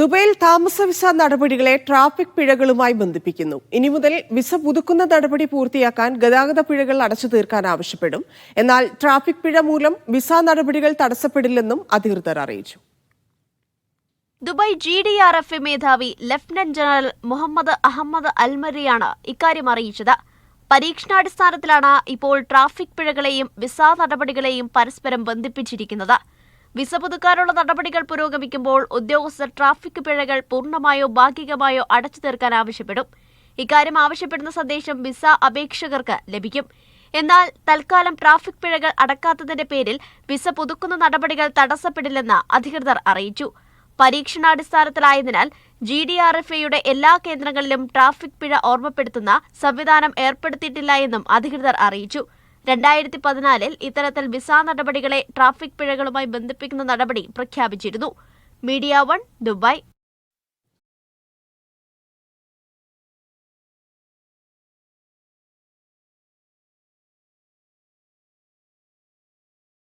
ദുബൈയിൽ താമസ വിസ നടപടികളെ ട്രാഫിക് പിഴകളുമായി ബന്ധിപ്പിക്കുന്നു. ഇനി മുതൽ വിസ പുതുക്കുന്ന നടപടി പൂർത്തിയാക്കാൻ ഗതാഗത പിഴകൾ അടച്ചു തീർക്കാൻ ആവശ്യപ്പെടും. എന്നാൽ ട്രാഫിക് പിഴ മൂലം വിസ നടപടികൾ തടസ്സപ്പെടില്ലെന്നും അധികൃതർ അറിയിച്ചു. ദുബായ് GDRF മേധാവി ലഫ്റ്റനന്റ് ജനറൽ മുഹമ്മദ് അഹമ്മദ് അൽമരിയാണ് ഇക്കാര്യം അറിയിച്ചത്. പരീക്ഷണാടിസ്ഥാനത്തിലാണ് ഇപ്പോൾ ട്രാഫിക് പിഴകളെയും വിസ നടപടികളെയും പരസ്പരം ബന്ധിപ്പിച്ചിരിക്കുന്നത്. വിസ പുതുക്കാനുള്ള നടപടികൾ പുരോഗമിക്കുമ്പോൾ ഉദ്യോഗസ്ഥർ ട്രാഫിക് പിഴകൾ പൂർണ്ണമായോ ഭാഗികമായോ അടച്ചു തീർക്കാൻ ആവശ്യപ്പെടും. ഇക്കാര്യം ആവശ്യപ്പെടുന്ന സന്ദേശം വിസ അപേക്ഷകർക്ക് ലഭിക്കും. എന്നാൽ തൽക്കാലം ട്രാഫിക് പിഴകൾ അടക്കാത്തതിന്റെ പേരിൽ വിസ പുതുക്കുന്ന നടപടികൾ തടസ്സപ്പെടില്ലെന്ന് അധികൃതർ അറിയിച്ചു. പരീക്ഷണാടിസ്ഥാനത്തിലായതിനാൽ GDRFയുടെ എല്ലാ കേന്ദ്രങ്ങളിലും ട്രാഫിക് പിഴ ഓർമ്മപ്പെടുത്തുന്ന സംവിധാനം ഏർപ്പെടുത്തിയിട്ടില്ല എന്നും അധികൃതർ അറിയിച്ചു. 2014 ഇത്തരത്തിൽ വിസ നടപടികളെ ട്രാഫിക് പിഴകളുമായി ബന്ധിപ്പിക്കുന്ന നടപടി പ്രഖ്യാപിച്ചിരുന്നു. Media 1 Dubai.